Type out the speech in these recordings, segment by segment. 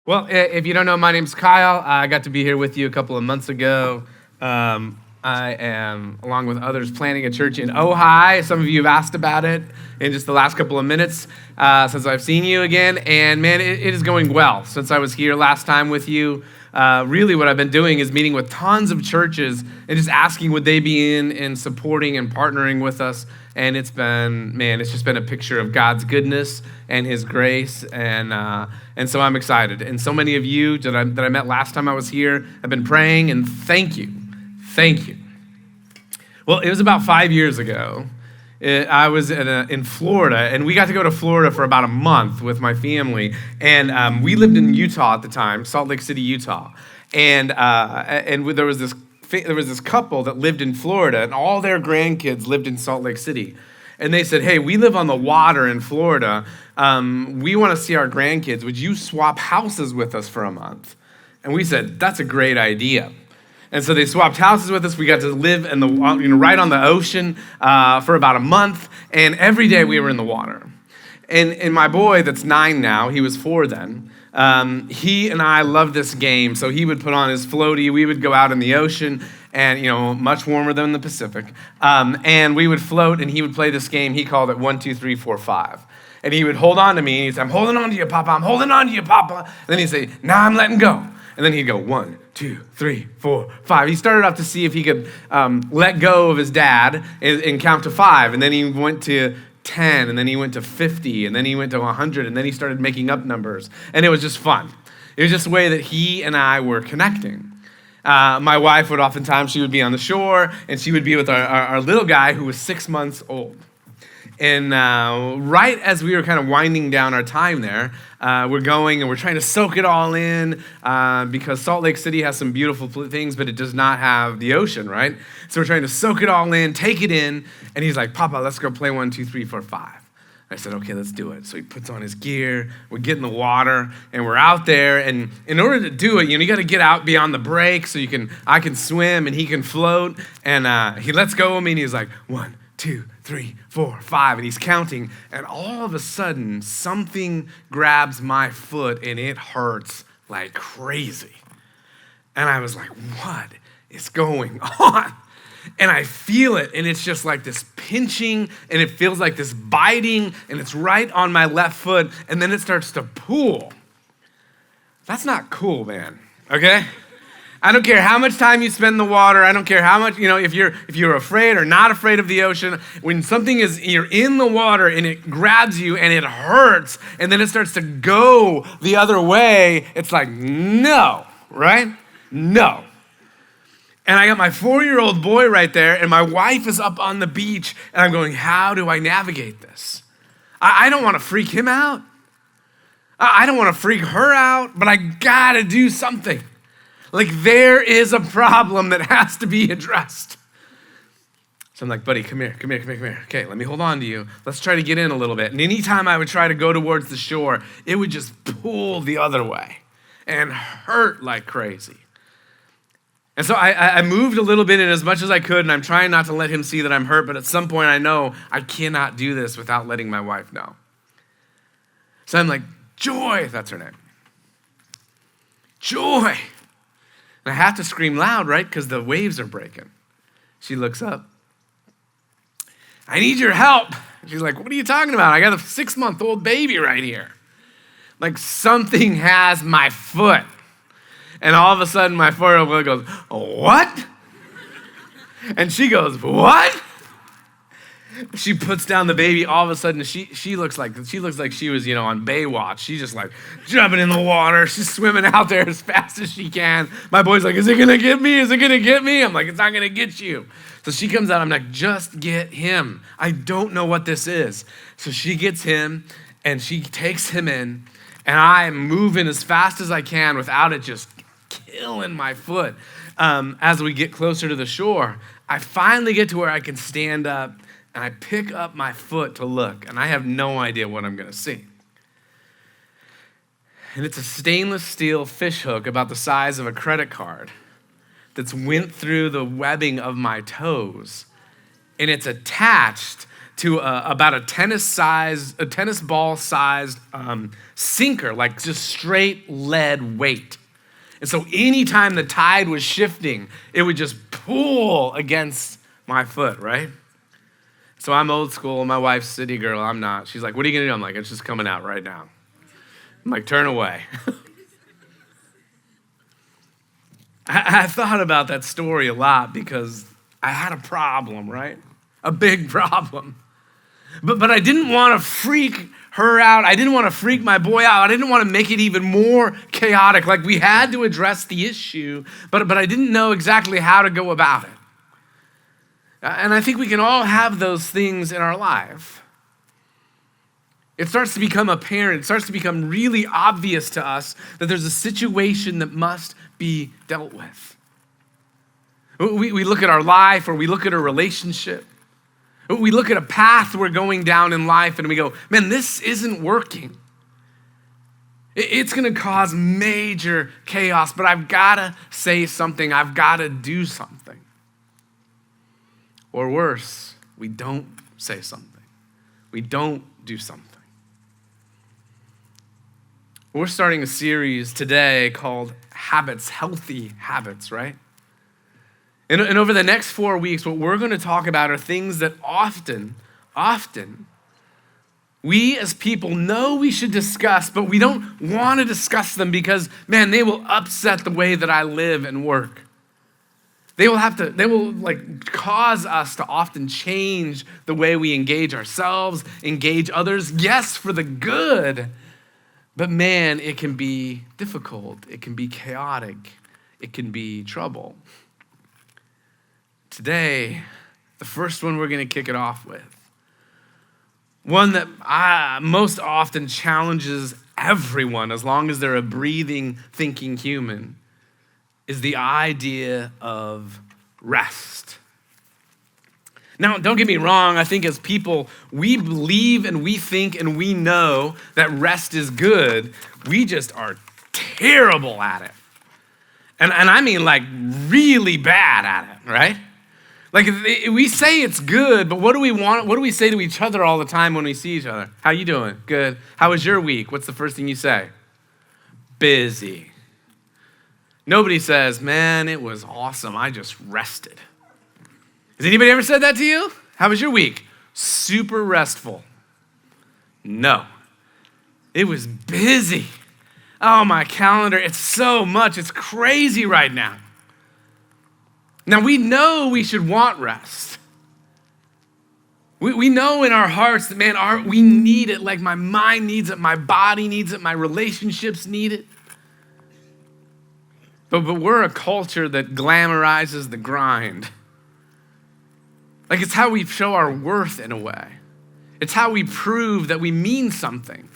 Well, if you don't know, my name's Kyle. I got to be here with you a couple of months ago. I am, along with others, planning a church in Ojai. Some of you have asked about it in just the last couple of minutes since I've seen you again. And man, it is going well. Since I was here last time with you, really what I've been doing is meeting with tons of churches and just asking would they be in and supporting and partnering with us. And it's just been a picture of God's goodness and His grace, and so I'm excited. And so many of you that I met last time I was here have been praying, and thank you. Well, it was about 5 years ago. I was in Florida, and we got to go to Florida for about a month with my family, and we lived in Utah at the time, Salt Lake City, Utah, and there was this couple that lived in Florida, and all their grandkids lived in Salt Lake City. And they said, hey, we live on the water in Florida. We want to see our grandkids. Would you swap houses with us for a month? And we said, that's a great idea. And so they swapped houses with us. We got to live right on the ocean for about a month. And every day we were in the water. And my boy that's 9 now, he was 4 then, he and I loved this game. So he would put on his floaty. We would go out in the ocean, and much warmer than the Pacific. And we would float, and he would play this game. He called it 1, 2, 3, 4, 5. And he would hold on to me, and he'd say, I'm holding on to you, Papa. I'm holding on to you, Papa. And then he'd say, now I'm letting go. And then he'd go 1, 2, 3, 4, 5. He started off to see if he could let go of his dad and count to 5. And then he went to 10, and then he went to 50, and then he went to 100, and then he started making up numbers. And it was just fun. It was just a way that he and I were connecting. My wife would oftentimes, she would be on the shore, and she would be with our little guy who was 6 months old. And right as we were kind of winding down our time there, we're going and we're trying to soak it all in because Salt Lake City has some beautiful things, but it does not have the ocean, right? So we're trying to soak it all in, take it in. And he's like, Papa, let's go play 1, 2, 3, 4, 5. I said, okay, let's do it. So he puts on his gear, we get in the water, and we're out there. And in order to do it, you got to get out beyond the break so I can swim and he can float. And he lets go of me, and he's like, 1, 2, 3, 4, 5, and he's counting. And all of a sudden, something grabs my foot, and it hurts like crazy. And I was like, what is going on? And I feel it, and it's just like this pinching, and it feels like this biting, and it's right on my left foot, and then it starts to pool. That's not cool, man, okay? I don't care how much time you spend in the water. I don't care how much, if you're afraid or not afraid of the ocean. When you're in the water and it grabs you and it hurts, and then it starts to go the other way, it's like, no, right? No. And I got my 4-year-old boy right there, and my wife is up on the beach, and I'm going, how do I navigate this? I don't want to freak him out. I don't want to freak her out, but I got to do something. Like, there is a problem that has to be addressed. So I'm like, buddy, come here. Okay, let me hold on to you. Let's try to get in a little bit. And anytime I would try to go towards the shore, it would just pull the other way and hurt like crazy. And so I moved a little bit in as much as I could, and I'm trying not to let him see that I'm hurt, but at some point I know I cannot do this without letting my wife know. So I'm like, Joy, that's her name. Joy. And I have to scream loud, right? Because the waves are breaking. She looks up. I need your help. She's like, what are you talking about? I got a 6-month-old baby right here. Like, something has my foot. And all of a sudden, my 4-year-old boy goes, what? And she goes, what? She puts down the baby. All of a sudden, she looks like she was, on Baywatch. She's just like jumping in the water. She's swimming out there as fast as she can. My boy's like, is it gonna get me? Is it gonna get me? I'm like, it's not gonna get you. So she comes out. I'm like, just get him. I don't know what this is. So she gets him, and she takes him in, and I'm moving as fast as I can without it just killing my foot. As we get closer to the shore, I finally get to where I can stand up, and I pick up my foot to look, and I have no idea what I'm gonna see. And it's a stainless steel fish hook about the size of a credit card that's went through the webbing of my toes, and it's attached to about a tennis ball sized sinker, like just straight lead weight. And so anytime the tide was shifting, it would just pull against my foot, right? So I'm old school. My wife's city girl. I'm not. She's like, what are you going to do? I'm like, it's just coming out right now. I'm like, turn away. I thought about that story a lot because I had a problem, right? A big problem. But I didn't want to freak her out. I didn't want to freak my boy out. I didn't want to make it even more chaotic. Like, we had to address the issue, but I didn't know exactly how to go about it. And I think we can all have those things in our life. It starts to become apparent. It starts to become really obvious to us that there's a situation that must be dealt with. We look at our life, or we look at a relationship. We look at a path we're going down in life and we go, man, this isn't working. It's going to cause major chaos, but I've got to say something. I've got to do something. Or worse, we don't say something. We don't do something. We're starting a series today called Habits, Healthy Habits, right? And over the next 4 weeks, what we're going to talk about are things that often, we as people know we should discuss, but we don't want to discuss them because, man, they will upset the way that I live and work. They will cause us to often change the way we engage ourselves, engage others, yes, for the good, but man, it can be difficult. It can be chaotic. It can be trouble. Today, the first one we're going to kick it off with, one that most often challenges everyone as long as they're a breathing, thinking human, is the idea of rest. Now, don't get me wrong. I think as people, we believe and we think and we know that rest is good. We just are terrible at it. And I mean like really bad at it, right? Like we say it's good, but what do we want? What do we say to each other all the time when we see each other? How you doing? Good. How was your week? What's the first thing you say? Busy. Nobody says, man, it was awesome. I just rested. Has anybody ever said that to you? How was your week? Super restful. No. It was busy. Oh, my calendar, it's so much. It's crazy right now. Now, we know we should want rest. We know in our hearts that, man, we need it. Like my mind needs it, my body needs it, my relationships need it. But we're a culture that glamorizes the grind. Like it's how we show our worth in a way. It's how we prove that we mean something.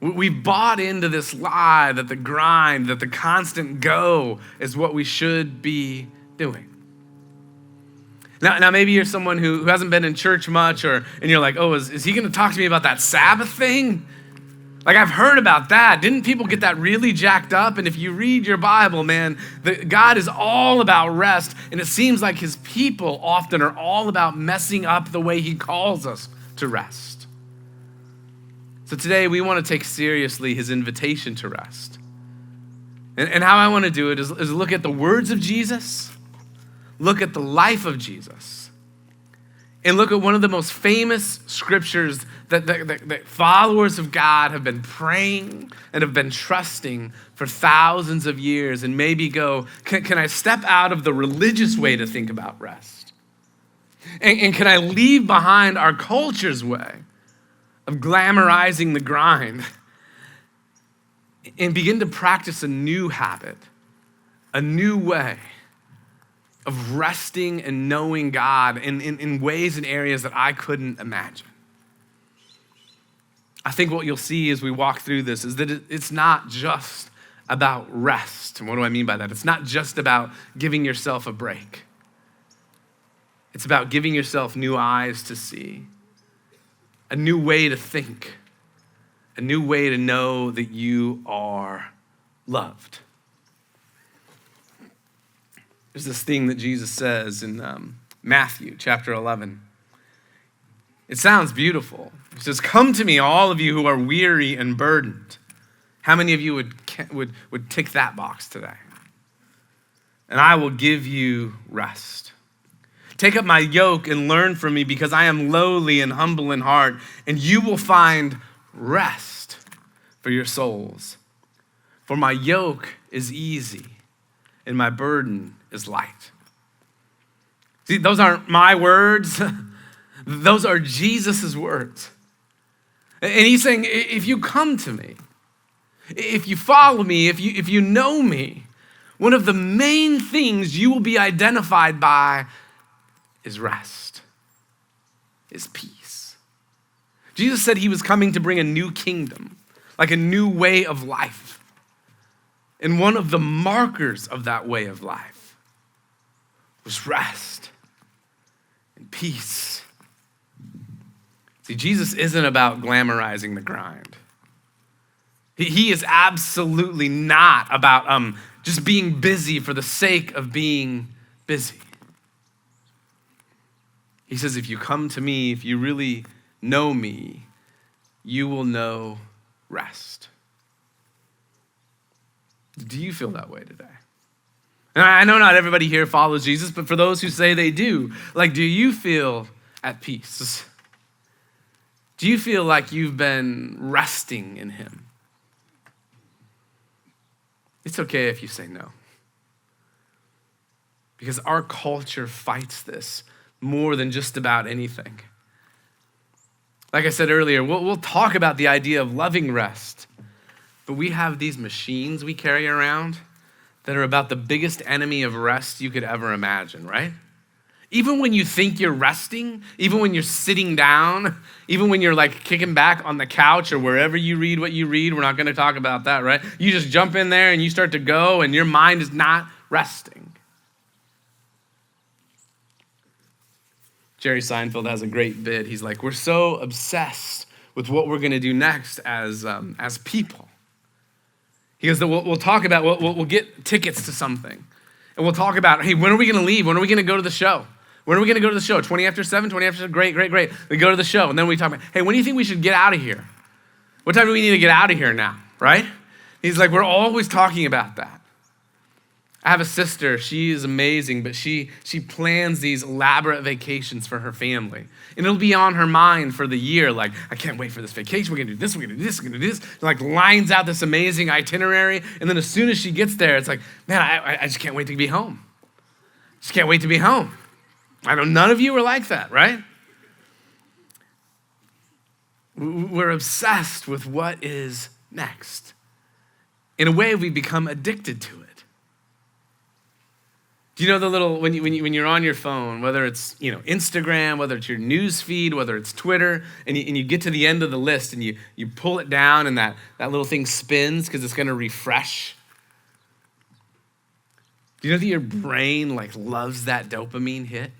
We've bought into this lie that the grind, that the constant go is what we should be doing. Now maybe you're someone who hasn't been in church much, and you're like, oh, is he going to talk to me about that Sabbath thing? Like I've heard about that. Didn't people get that really jacked up? And if you read your Bible, man, God is all about rest, and it seems like his people often are all about messing up the way he calls us to rest. So today we want to take seriously his invitation to rest. And how I want to do it is look at the words of Jesus, look at the life of Jesus, and look at one of the most famous scriptures that followers of God have been praying and have been trusting for thousands of years, and maybe go, can I step out of the religious way to think about rest? And can I leave behind our culture's way of glamorizing the grind and begin to practice a new habit, a new way of resting and knowing God in ways and areas that I couldn't imagine. I think what you'll see as we walk through this is that it's not just about rest. And what do I mean by that? It's not just about giving yourself a break. It's about giving yourself new eyes to see, a new way to think, a new way to know that you are loved. There's this thing that Jesus says in Matthew chapter 11. It sounds beautiful. He says, come to me, all of you who are weary and burdened. How many of you would tick that box today? And I will give you rest. Take up my yoke and learn from me, because I am lowly and humble in heart, and you will find rest for your souls. For my yoke is easy and my burden is light. See, those aren't my words. Those are Jesus's words. And he's saying, if you come to me, if you follow me, if you know me, one of the main things you will be identified by is rest, is peace. Jesus said he was coming to bring a new kingdom, like a new way of life. And one of the markers of that way of life was rest and peace. See, Jesus isn't about glamorizing the grind. He is absolutely not about just being busy for the sake of being busy. He says, if you come to me, if you really know me, you will know rest. Do you feel that way today? And I know not everybody here follows Jesus, but for those who say they do, do you feel at peace? Do you feel like you've been resting in him? It's okay if you say no. Because our culture fights this more than just about anything. Like I said earlier, we'll talk about the idea of loving rest, but we have these machines we carry around that are about the biggest enemy of rest you could ever imagine, right? Even when you think you're resting, even when you're sitting down, even when you're kicking back on the couch or wherever you read what you read, we're not going to talk about that, right? You just jump in there and you start to go and your mind is not resting. Jerry Seinfeld has a great bit. He's like, we're so obsessed with what we're going to do next as people. He goes, we'll talk about, we'll get tickets to something. And we'll talk about, hey, when are we going to leave? When are we going to go to the show? When are we going to go to the show? 20 after 7, 20 after 7, great. We go to the show. And then we talk about, hey, when do you think we should get out of here? What time do we need to get out of here now, right? He's like, we're always talking about that. I have a sister, she is amazing, but she plans these elaborate vacations for her family. And it'll be on her mind for the year, I can't wait for this vacation, we're gonna do this, we're gonna do this, we're gonna do this. And lines out this amazing itinerary, and then as soon as she gets there, it's man, I just can't wait to be home. Just can't wait to be home. I know none of you are like that, right? We're obsessed with what is next. In a way, we become addicted to it. Do you know the little, when you're on your phone, whether it's Instagram, whether it's your news feed, whether it's Twitter, and you get to the end of the list and you pull it down and that little thing spins because it's going to refresh? Do you know that your brain loves that dopamine hit?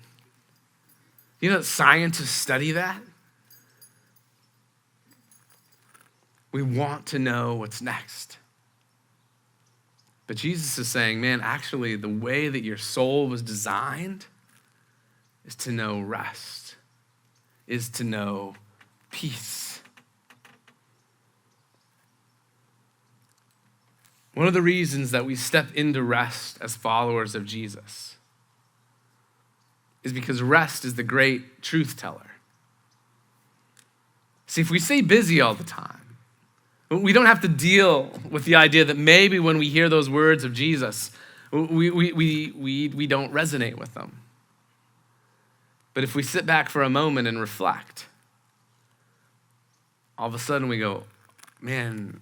Do you know that scientists study that? We want to know what's next. But Jesus is saying, man, actually, the way that your soul was designed is to know rest, is to know peace. One of the reasons that we step into rest as followers of Jesus is because rest is the great truth teller. See, if we stay busy all the time, we don't have to deal with the idea that maybe when we hear those words of Jesus, we don't resonate with them. But if we sit back for a moment and reflect, all of a sudden we go, man,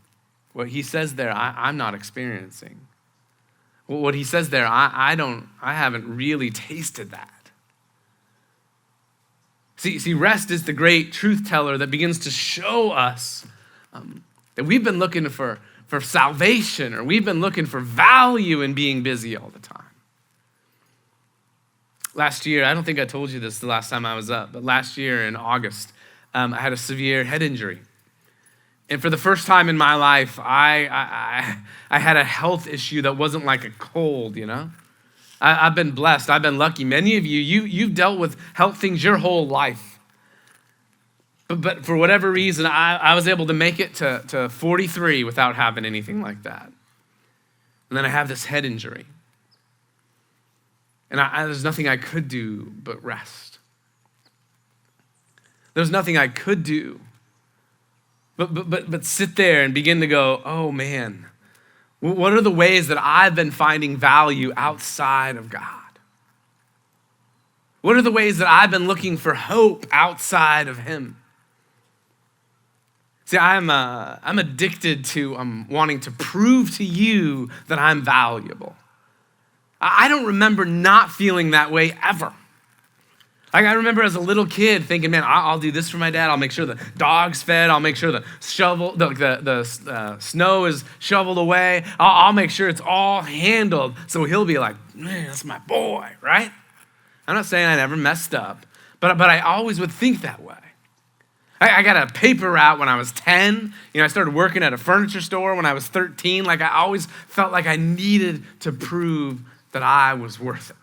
what he says there, I'm not experiencing. What he says there, I haven't really tasted that. See, rest is the great truth teller that begins to show us that we've been looking for salvation, or we've been looking for value in being busy all the time. Last year, I don't think I told you this the last time I was up, but last year in August, I had a severe head injury. And for the first time in my life, I had a health issue that wasn't like a cold, I've been blessed. I've been lucky. Many of you've dealt with health things your whole life. But for whatever reason, I was able to make it to 43 without having anything like that. And then I have this head injury. And there's nothing I could do but rest. There's nothing I could do but sit there and begin to go, oh man, what are the ways that I've been finding value outside of God? What are the ways that I've been looking for hope outside of him? See, I'm addicted to wanting to prove to you that I'm valuable. I don't remember not feeling that way ever. Like I remember as a little kid thinking, man, I'll do this for my dad. I'll make sure the dog's fed. I'll make sure the snow is shoveled away. I'll make sure it's all handled so he'll be like, man, that's my boy, right? I'm not saying I never messed up, but I always would think that way. I got a paper route when I was 10. I started working at a furniture store when I was 13. Like I always felt like I needed to prove that I was worth it.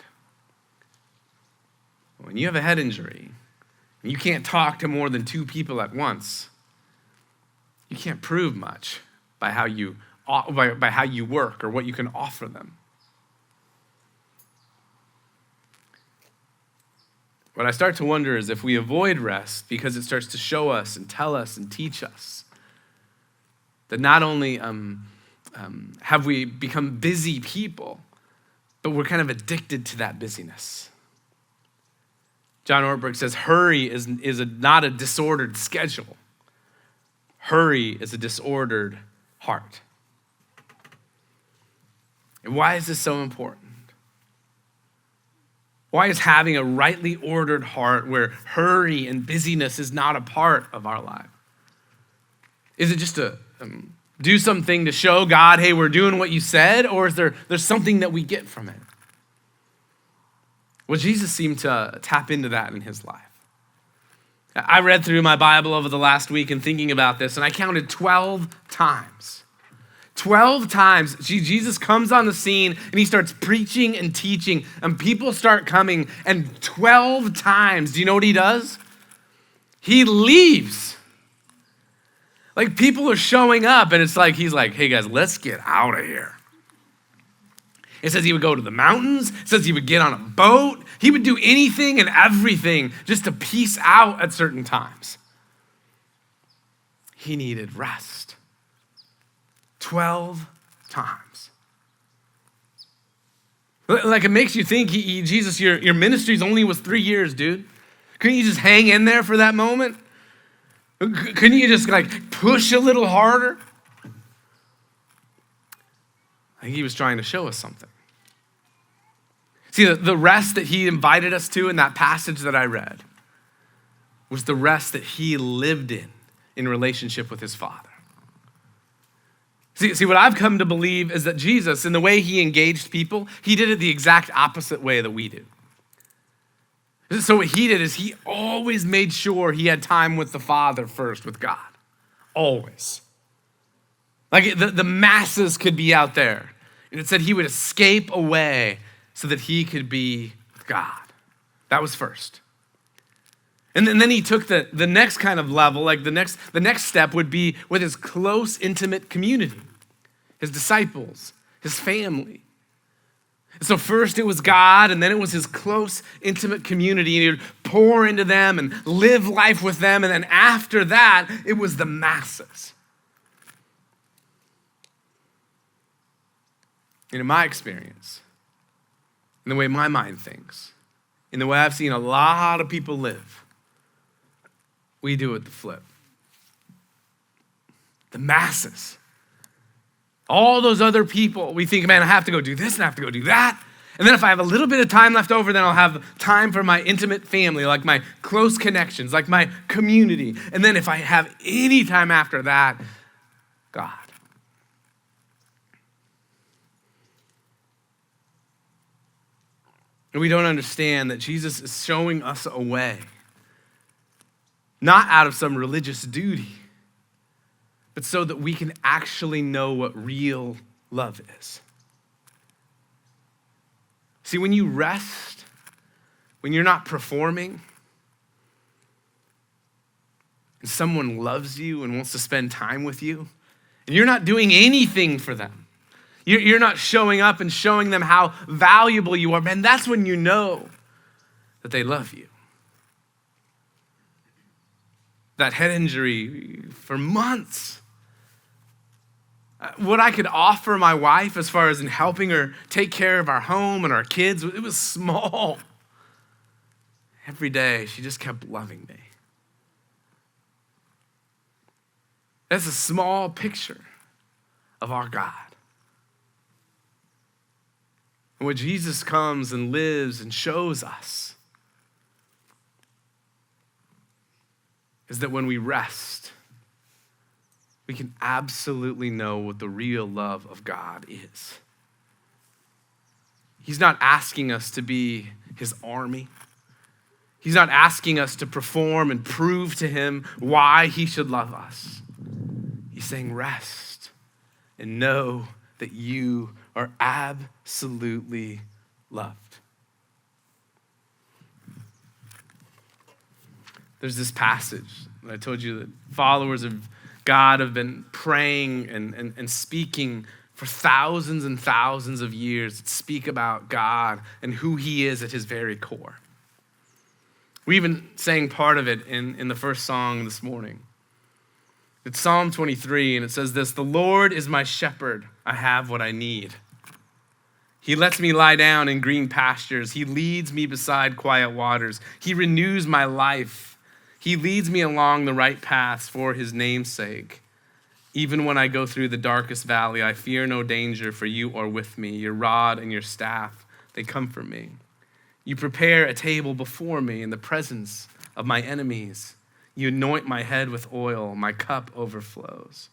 When you have a head injury, and you can't talk to more than 2 people at once, you can't prove much by how you work or what you can offer them. What I start to wonder is if we avoid rest because it starts to show us and tell us and teach us that not only have we become busy people, but we're kind of addicted to that busyness. John Ortberg says, hurry is not a disordered schedule. Hurry is a disordered heart. And why is this so important? Why is having a rightly ordered heart where hurry and busyness is not a part of our life? Is it just to do something to show God, hey, we're doing what you said, or is there's something that we get from it? Well, Jesus seemed to tap into that in his life. I read through my Bible over the last week and thinking about this, and I counted 12 times. 12 times, Jesus comes on the scene and he starts preaching and teaching, and people start coming, and 12 times, do you know what he does? He leaves. Like people are showing up, and it's like, he's like, hey guys, let's get out of here. It says he would go to the mountains. It says he would get on a boat. He would do anything and everything just to peace out at certain times. He needed rest. 12 times. Like it makes you think, Jesus, your ministry's only was 3 years, dude. Couldn't you just hang in there for that moment? Couldn't you just like push a little harder? I think he was trying to show us something. See, the rest that he invited us to in that passage that I read was the rest that he lived in relationship with his Father. See, what I've come to believe is that Jesus, in the way he engaged people, he did it the exact opposite way that we do. So what he did is he always made sure he had time with the Father first, with God. Always. Like the masses could be out there. And it said he would escape away so that he could be with God. That was first. And then he took the next kind of level, like the next step would be with his close, intimate community, his disciples, his family. So first it was God, and then it was his close, intimate community, and he would pour into them and live life with them. And then after that, it was the masses. And in my experience, in the way my mind thinks, in the way I've seen a lot of people live, we do it the flip. The masses. All those other people, we think, man, I have to go do this and I have to go do that. And then if I have a little bit of time left over, then I'll have time for my intimate family, like my close connections, like my community. And then if I have any time after that, God. And we don't understand that Jesus is showing us a way, not out of some religious duty, but so that we can actually know what real love is. See, when you rest, when you're not performing, and someone loves you and wants to spend time with you, and you're not doing anything for them. You're not showing up and showing them how valuable you are, man, that's when you know that they love you. That head injury for months. What I could offer my wife as far as in helping her take care of our home and our kids, it was small. Every day, she just kept loving me. That's a small picture of our God. And when Jesus comes and lives and shows us is that when we rest, we can absolutely know what the real love of God is. He's not asking us to be his army. He's not asking us to perform and prove to him why he should love us. He's saying, rest and know that you are absolutely loved. There's this passage that I told you that followers of God have been praying and speaking for thousands and thousands of years that speak about God and who he is at his very core. We even sang part of it in the first song this morning. It's Psalm 23, and it says this: "The Lord is my shepherd, I have what I need. He lets me lie down in green pastures. He leads me beside quiet waters. He renews my life. He leads me along the right paths for his name's sake. Even when I go through the darkest valley, I fear no danger, for you are with me. Your rod and your staff, they comfort me. You prepare a table before me in the presence of my enemies. You anoint my head with oil. My cup overflows.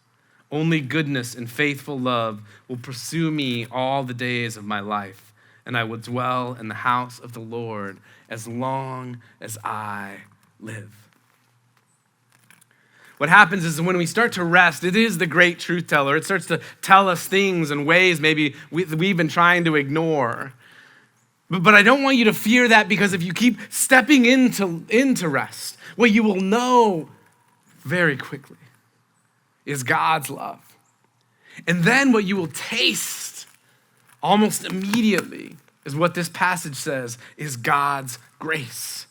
Only goodness and faithful love will pursue me all the days of my life, and I will dwell in the house of the Lord as long as I live." What happens is when we start to rest, it is the great truth teller. It starts to tell us things in ways maybe we've been trying to ignore. But I don't want you to fear that, because if you keep stepping into rest, what you will know very quickly is God's love. And then what you will taste almost immediately is what this passage says is God's grace.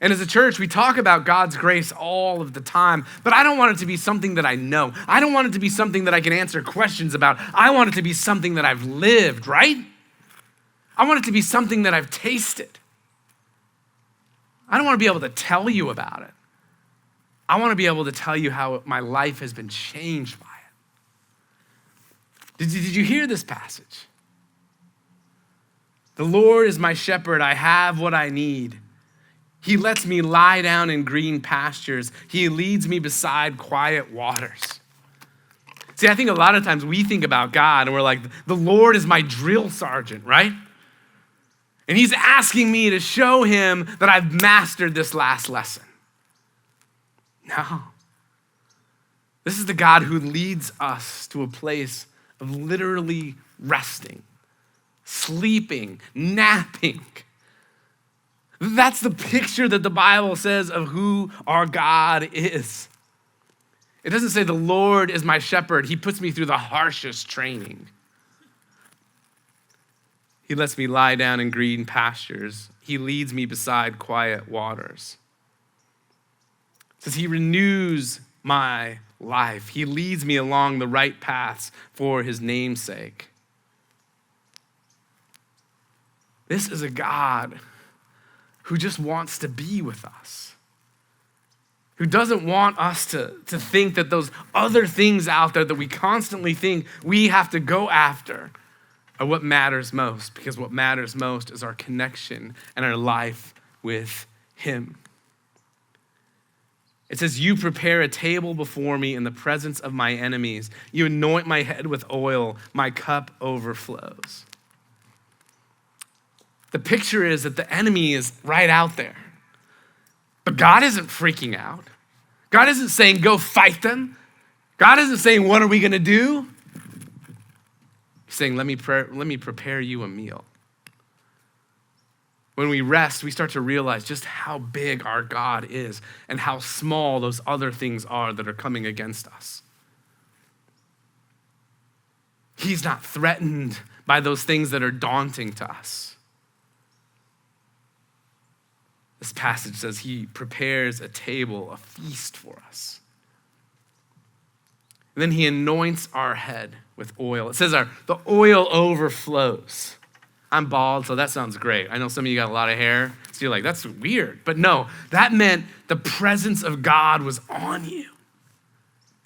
And as a church, we talk about God's grace all of the time, but I don't want it to be something that I know. I don't want it to be something that I can answer questions about. I want it to be something that I've lived, right? I want it to be something that I've tasted. I don't want to be able to tell you about it. I want to be able to tell you how my life has been changed by it. Did you hear this passage? The Lord is my shepherd. I have what I need. He lets me lie down in green pastures. He leads me beside quiet waters. See, I think a lot of times we think about God and we're like, the Lord is my drill sergeant, right? And he's asking me to show him that I've mastered this last lesson. No. This is the God who leads us to a place of literally resting, sleeping, napping. That's the picture that the Bible says of who our God is. It doesn't say the Lord is my shepherd. He puts me through the harshest training. He lets me lie down in green pastures. He leads me beside quiet waters. It says he renews my life. He leads me along the right paths for his name's sake. This is a God who just wants to be with us, who doesn't want us to think that those other things out there that we constantly think we have to go after are what matters most, because what matters most is our connection and our life with him. It says, you prepare a table before me in the presence of my enemies. You anoint my head with oil. My cup overflows. The picture is that the enemy is right out there. But God isn't freaking out. God isn't saying, go fight them. God isn't saying, what are we going to do? He's saying, let me prepare you a meal. When we rest, we start to realize just how big our God is and how small those other things are that are coming against us. He's not threatened by those things that are daunting to us. This passage says he prepares a table, a feast for us. And then he anoints our head with oil. It says the oil overflows. I'm bald, so that sounds great. I know some of you got a lot of hair, so you're like, that's weird. But no, that meant the presence of God was on you,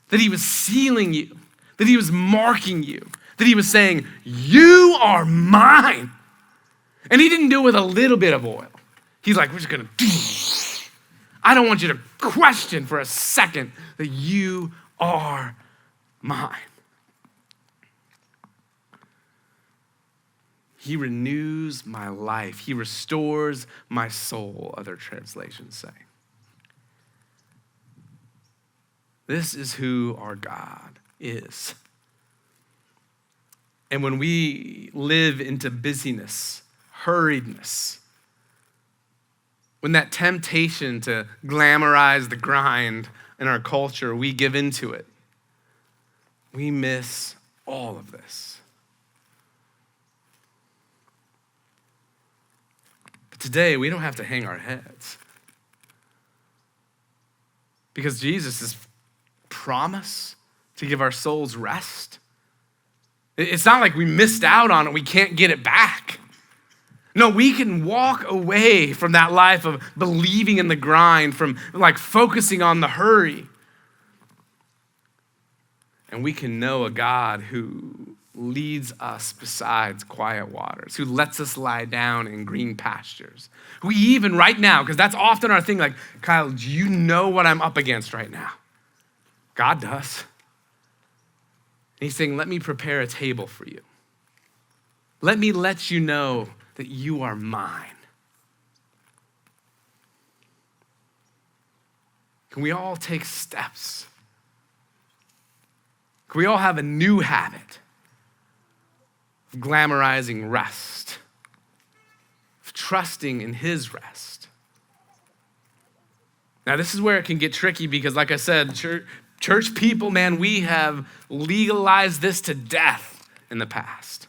that he was sealing you, that he was marking you, that he was saying, you are mine. And he didn't do it with a little bit of oil. He's like, we're just gonna, I don't want you to question for a second that you are mine. He renews my life. He restores my soul, other translations say. This is who our God is. And when we live into busyness, hurriedness, when that temptation to glamorize the grind in our culture, we give into it, we miss all of this. Today, we don't have to hang our heads because Jesus' promise to give our souls rest, it's not like we missed out on it, we can't get it back. No, we can walk away from that life of believing in the grind, from like focusing on the hurry. And we can know a God who leads us beside quiet waters, who lets us lie down in green pastures. We even right now, because that's often our thing, like, Kyle, do you know what I'm up against right now? God does. And he's saying, let me prepare a table for you. Let me let you know that you are mine. Can we all take steps? Can we all have a new habit of glamorizing rest, of trusting in his rest? Now, this is where it can get tricky because, like I said, church people, man, we have legalized this to death in the past.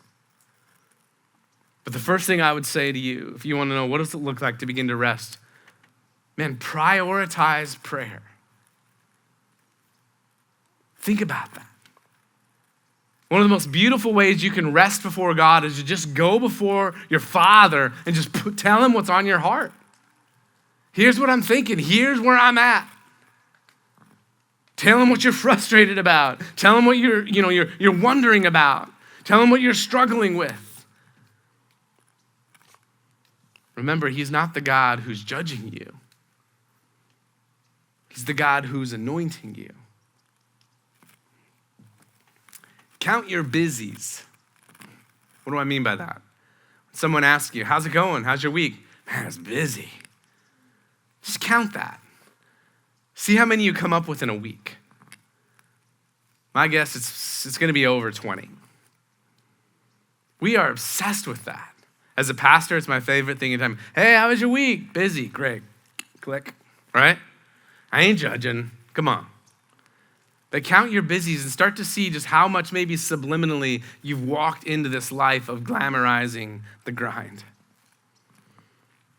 But the first thing I would say to you, if you want to know what does it look like to begin to rest, man, prioritize prayer. Think about that. One of the most beautiful ways you can rest before God is to just go before your Father and just tell him what's on your heart. Here's what I'm thinking. Here's where I'm at. Tell him what you're frustrated about. Tell him what you're wondering about. Tell him what you're struggling with. Remember, he's not the God who's judging you. He's the God who's anointing you. Count your busies. What do I mean by that? When someone asks you, how's it going? How's your week? Man, it's busy. Just count that. See how many you come up with in a week. My guess it's going to be over 20. We are obsessed with that. As a pastor, it's my favorite thing in time. Hey, how was your week? Busy. Great. Click. Right? I ain't judging. Come on. But count your busies and start to see just how much maybe subliminally you've walked into this life of glamorizing the grind.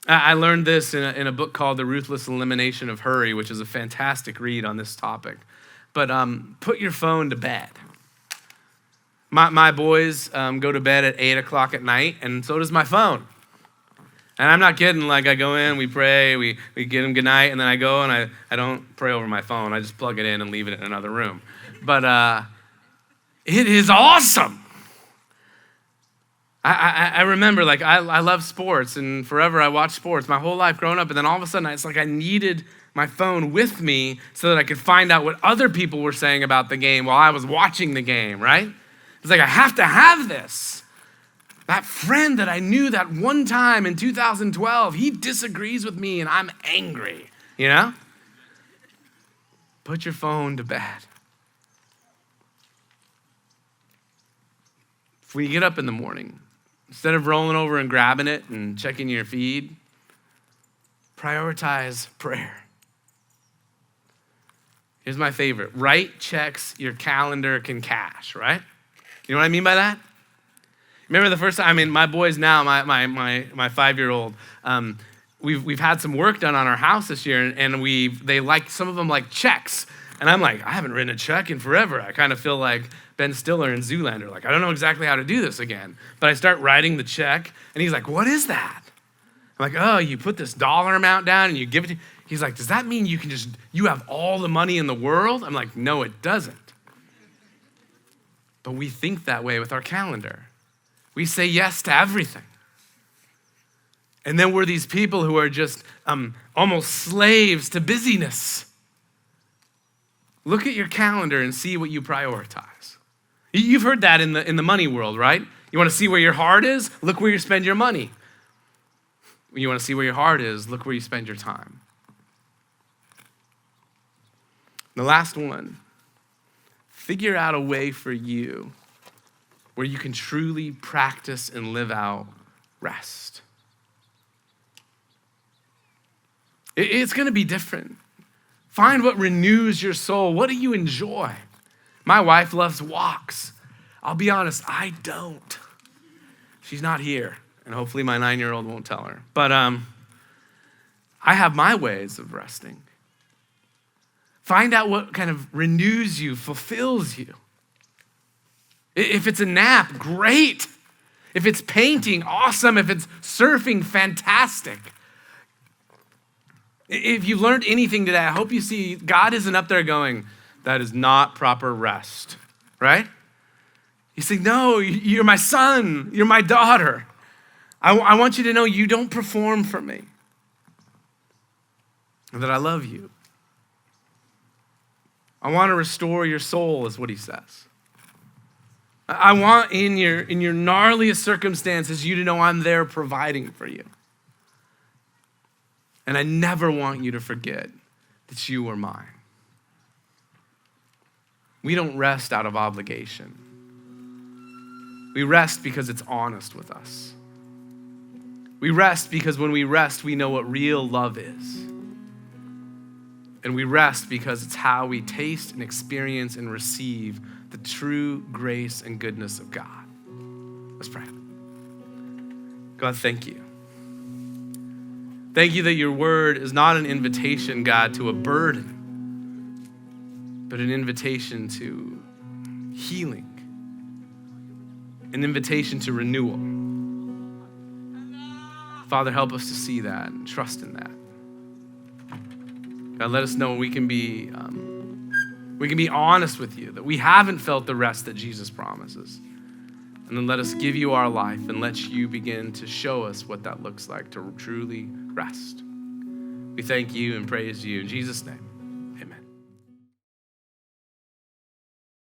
I learned this in a book called The Ruthless Elimination of Hurry, which is a fantastic read on this topic. But put your phone to bed. My boys go to bed at 8 o'clock at night, and so does my phone. And I'm not kidding. Like, I go in, we pray, we get them good night, and then I go and I don't pray over my phone. I just plug it in and leave it in another room. But it is awesome. I remember, like, I love sports, and forever I watched sports my whole life growing up, and then all of a sudden it's like I needed my phone with me so that I could find out what other people were saying about the game while I was watching the game, right? It's like, I have to have this. That friend that I knew that one time in 2012, he disagrees with me and I'm angry, you know? Put your phone to bed. When you get up in the morning, Instead of rolling over and grabbing it and checking your feed, prioritize prayer. Here's my favorite. Write checks your calendar can cash, right? You know what I mean by that? Remember the first time, my boys now, my 5-year-old, we've had some work done on our house this year, and they like, some of them like checks. And I'm like, I haven't written a check in forever. I kind of feel like Ben Stiller in Zoolander. Like, I don't know exactly how to do this again. But I start writing the check, and he's like, what is that? I'm like, oh, you put this dollar amount down and you give it to, he's like, does that mean you have all the money in the world? I'm like, no, it doesn't. But we think that way with our calendar. We say yes to everything. And then we're these people who are just almost slaves to busyness. Look at your calendar and see what you prioritize. You've heard that in the money world, right? You want to see where your heart is? Look where you spend your money. When you want to see where your heart is, look where you spend your time. The last one, figure out a way for you where you can truly practice and live out rest. It's going to be different. Find what renews your soul. What do you enjoy? My wife loves walks. I'll be honest, I don't. She's not here, and hopefully my 9-year-old won't tell her. But I have my ways of resting. Find out what kind of renews you, fulfills you. If it's a nap, great. If it's painting, awesome. If it's surfing, fantastic. If you've learned anything today, I hope you see God isn't up there going, that is not proper rest, right? He's saying, no, you're my son, you're my daughter. I want you to know you don't perform for me, and that I love you. I want to restore your soul, is what he says. I want in your gnarliest circumstances you to know I'm there providing for you. And I never want you to forget that you are mine. We don't rest out of obligation. We rest because it's honest with us. We rest because when we rest, we know what real love is. And we rest because it's how we taste and experience and receive the true grace and goodness of God. Let's pray. God, thank you. Thank you that your word is not an invitation, God, to a burden, but an invitation to healing, an invitation to renewal. Father, help us to see that and trust in that. God, let us know we can be honest with you, that we haven't felt the rest that Jesus promises. And then let us give you our life and let you begin to show us what that looks like to truly rest. We thank you and praise you in Jesus' name.